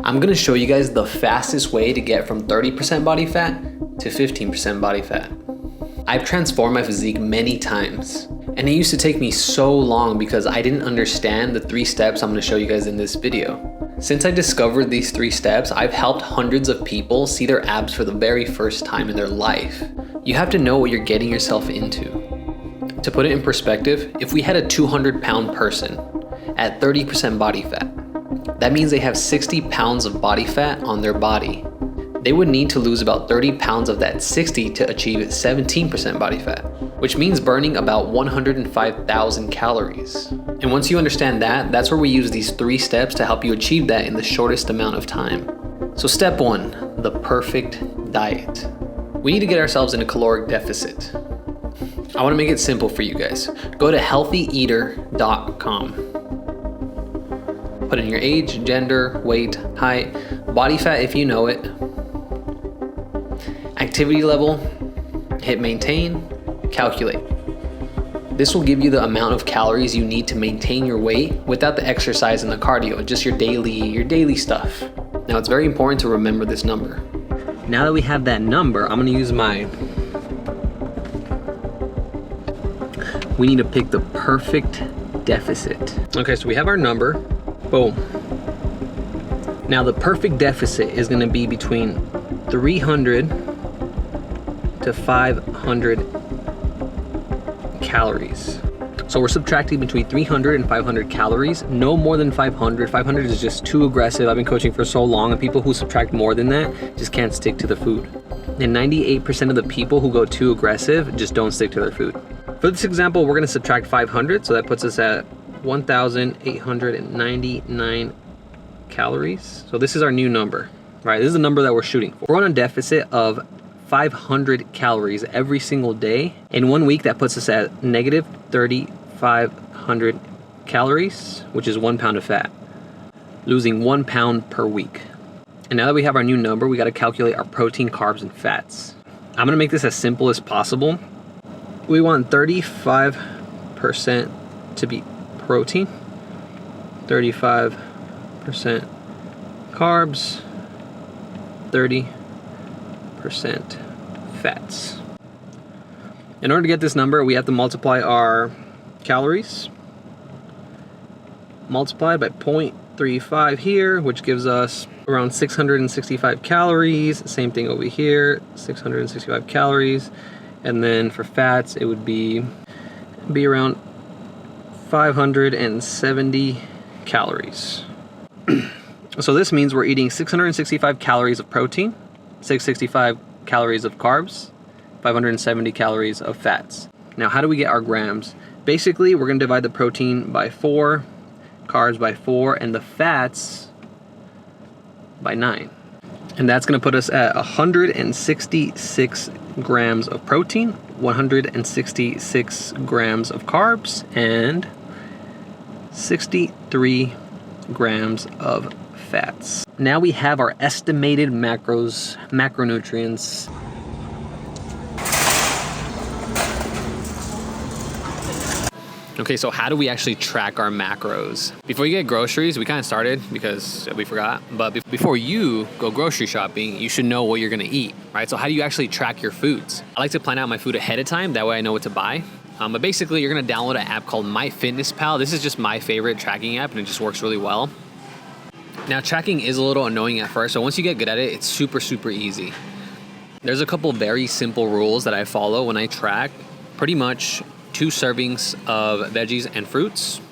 I'm gonna show you guys the fastest way to get from 30% body fat to 15% body fat. I've transformed my physique many times, and it used to take me so long because I didn't understand the 3 steps I'm gonna show you guys in this video. Since I discovered these 3 steps, I've helped hundreds of people see their abs for the very first time in their life. You have to know what you're getting yourself into. To put it in perspective, if we had a 200-pound person at 30% body fat, that means they have 60 pounds of body fat on their body. They would need to lose about 30 pounds of that 60 to achieve 17% body fat, which means burning about 105,000 calories. And once you understand that, that's where we use these 3 steps to help you achieve that in the shortest amount of time. So step 1, the perfect diet. We need to get ourselves in a caloric deficit. I want to make it simple for you guys. Go to healthyeater.com. Put in your age, gender, weight, height, body fat if you know it, activity level, hit maintain, calculate. This will give you the amount of calories you need to maintain your weight without the exercise and the cardio, just your daily stuff. Now it's very important to remember this number. Now that we have that number, I'm gonna use we need to pick the perfect deficit. Okay, so we have our number. Boom. Now the perfect deficit is gonna be between 300 to 500 calories. So we're subtracting between 300 and 500 calories, no more than 500. 500 is just too aggressive. I've been coaching for so long, and people who subtract more than that just can't stick to the food. And 98% of the people who go too aggressive just don't stick to their food. For this example, we're gonna subtract 500, so that puts us at 1,899 calories. So this is our new number, right? This is the number that we're shooting for. We're on a deficit of 500 calories every single day. In 1 week, that puts us at negative 3,500 calories, which is 1 pound of fat, losing 1 pound per week. And now that we have our new number, we got to calculate our protein, carbs, and fats. I'm gonna make this as simple as possible. We want 35% to be protein, 35% carbs, 30% fats. In order to get this number, we have to multiply our calories, multiplied by 0.35 here, which gives us around 665 calories. Same thing over here, 665 calories. And then for fats, it would be around 570 calories. So this means we're eating 665 calories of protein, 665 calories of carbs, 570 calories of fats. Now, how do we get our grams? Basically, we're gonna divide the protein by 4, carbs by 4, and the fats by 9. And that's gonna put us at 166 grams of protein, 166 grams of carbs, and 63 grams of fats. Now we have our estimated macronutrients. Okay, so how do we actually track our macros? Before you get groceries, we kind of started because we forgot, but before you go grocery shopping, you should know what you're gonna eat, right? So how do you actually track your foods? I like to plan out my food ahead of time, that way I know what to buy. But basically, you're gonna download an app called MyFitnessPal. This is just my favorite tracking app, and it just works really well. Now, tracking is a little annoying at first, so once you get good at it, it's super, super easy. There's a couple very simple rules that I follow when I track. Pretty much 2 servings of veggies and fruits.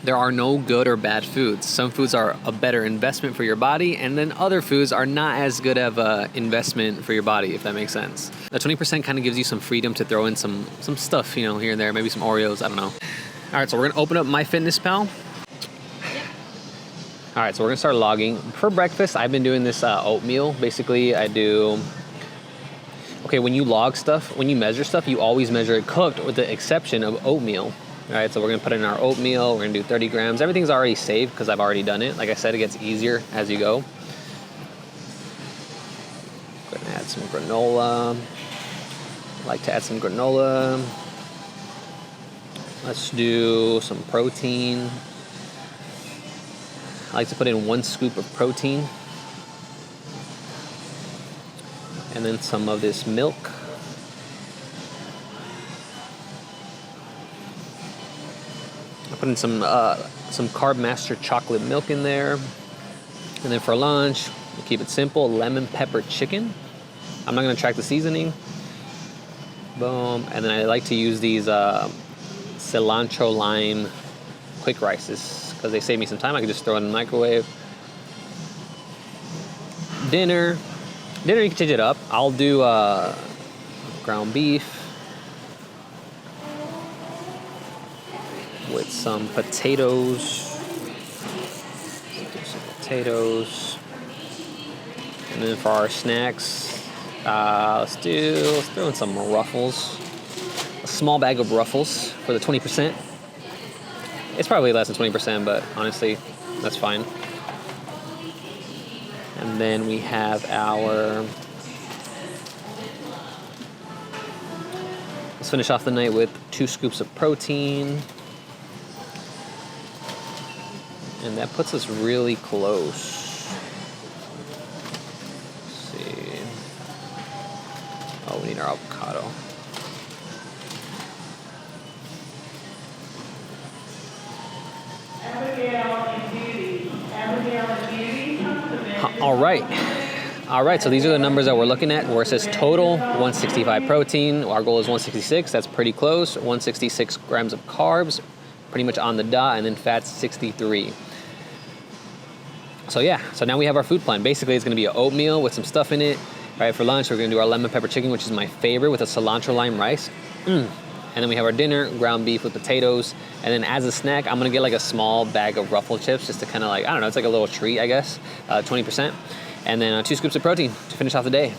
There are no good or bad foods. Some foods are a better investment for your body, and then other foods are not as good of an investment for your body, if that makes sense. The 20% kind of gives you some freedom to throw in some stuff, here and there, maybe some Oreos, I don't know. All right, so we're gonna open up MyFitnessPal. All right, so we're gonna start logging. For breakfast, I've been doing this oatmeal. Basically, I do, when you log stuff, when you measure stuff, you always measure it cooked with the exception of oatmeal. All right, so we're gonna put in our oatmeal. We're gonna do 30 grams. Everything's already saved because I've already done it. Like I said, it gets easier as you go. Gonna add some granola. I like to add some granola. Let's do some protein. I like to put in 1 scoop of protein. And then some of this milk. I put in some Carb Master chocolate milk in there. And then for lunch, we'll keep it simple, lemon pepper chicken. I'm not gonna track the seasoning. Boom. And then I like to use these cilantro lime quick rices because they save me some time. I can just throw it in the microwave. Dinner, you can change it up. I'll do ground beef with some potatoes. And then for our snacks, let's throw in some Ruffles. A small bag of Ruffles for the 20%. It's probably less than 20%, but honestly, that's fine. And then we have let's finish off the night with 2 scoops of protein. And that puts us really close. Let's see. Oh, we need our avocado. All right, so these are the numbers that we're looking at where it says total 165 protein. Our goal is 166. That's pretty close. 166 grams of carbs, pretty much on the dot, and then fats 63. So yeah, so now we have our food plan. Basically, it's gonna be an oatmeal with some stuff in it. Right, for lunch, we're gonna do our lemon pepper chicken, which is my favorite, with a cilantro lime rice. And then we have our dinner, ground beef with potatoes. And then as a snack, I'm gonna get like a small bag of Ruffle chips just to kind of like, I don't know, it's like a little treat, I guess, 20%. And then 2 scoops of protein to finish off the day.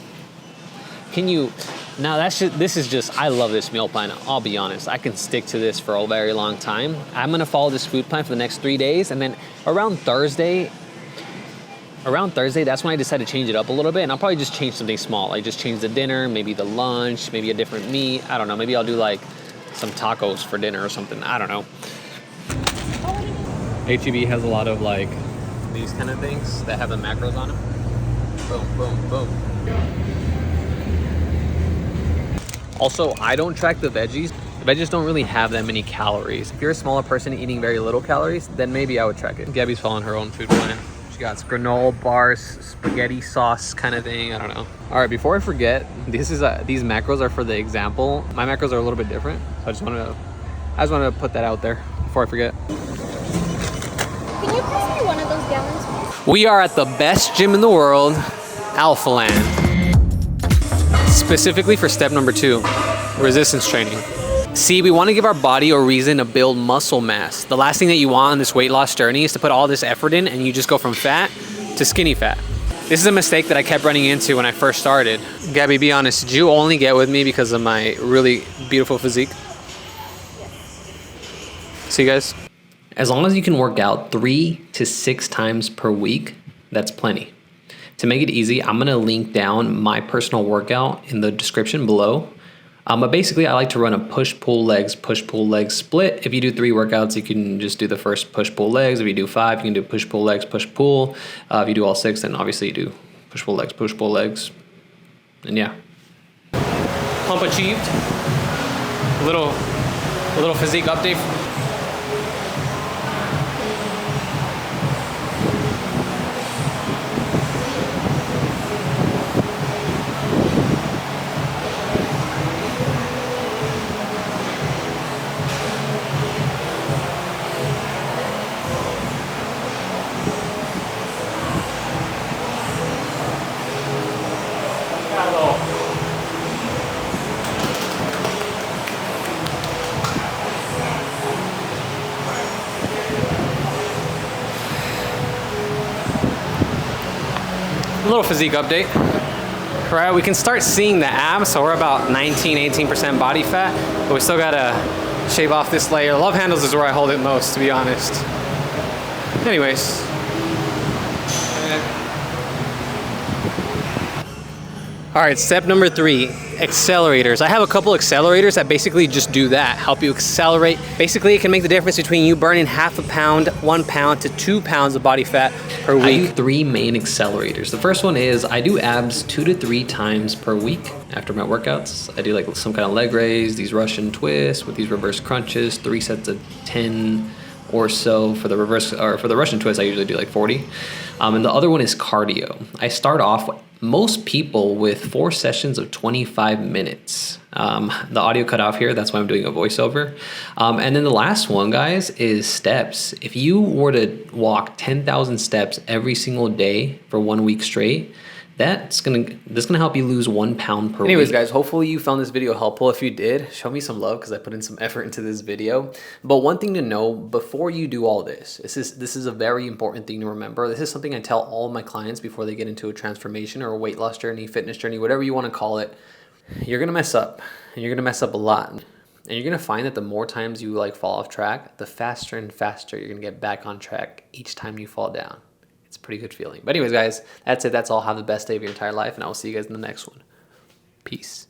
This is just, I love this meal plan. I'll be honest, I can stick to this for a very long time. I'm gonna follow this food plan for the next 3 days. And then around Thursday, that's when I decide to change it up a little bit. And I'll probably just change something small. Like just change the dinner, maybe the lunch, maybe a different meat. I don't know, maybe I'll do like some tacos for dinner or something. I don't know. HEB has a lot of like these kind of things that have the macros on them. Boom, boom, boom. Also, I don't track the veggies. The veggies don't really have that many calories. If you're a smaller person eating very little calories, then maybe I would track it. Gabby's following her own food plan. She got granola bars, spaghetti sauce kind of thing. I don't know. All right, before I forget, these macros are for the example. My macros are a little bit different. So I just wanted to put that out there before I forget. Can you pass me one of those gallons? We are at the best gym in the world, Alpha Land. Specifically for step number 2, resistance training. See, we want to give our body a reason to build muscle mass. The last thing that you want on this weight loss journey is to put all this effort in and you just go from fat to skinny fat. This is a mistake that I kept running into when I first started. Gabby, be honest, did you only get with me because of my really beautiful physique? Yes. See you guys? As long as you can work out 3 to 6 times per week, that's plenty. To make it easy, I'm gonna link down my personal workout in the description below. But basically, I like to run a push-pull legs split. If you do 3 workouts, you can just do the first push-pull legs. If you do 5, you can do push-pull legs, push-pull. If you do all 6, then obviously you do push-pull legs. And yeah. Pump achieved. A little physique update. A little physique update. Right, we can start seeing the abs, so we're about 18% body fat, but we still gotta shave off this layer. Love handles is where I hold it most, to be honest. Anyways. All right, step number 3. accelerators. I have a couple accelerators that basically just do that, help you accelerate. Basically, it can make the difference between you burning half a pound, 1 pound to 2 pounds of body fat per week. I do 3 main accelerators. The first one is I do abs 2 to 3 times per week after my workouts. I do like some kind of leg raise, these Russian twists with these reverse crunches, 3 sets of 10 or so. For the reverse, or for the Russian twist, I usually do like 40. And the other one is cardio. I start off most people with 4 sessions of 25 minutes. The audio cut off here, that's why I'm doing a voiceover. And then the last one, guys, is steps. If you were to walk 10,000 steps every single day for 1 week straight, that's gonna help you lose 1 pound per week. Anyways, guys, hopefully you found this video helpful. If you did, show me some love because I put in some effort into this video. But one thing to know before you do all this is a very important thing to remember. This is something I tell all of my clients before they get into a transformation or a weight loss journey, fitness journey, whatever you want to call it. You're gonna mess up, and you're gonna mess up a lot. And you're gonna find that the more times you like fall off track, the faster and faster you're gonna get back on track each time you fall down. It's a pretty good feeling. But anyways, guys, that's it. That's all. Have the best day of your entire life, and I will see you guys in the next one. Peace.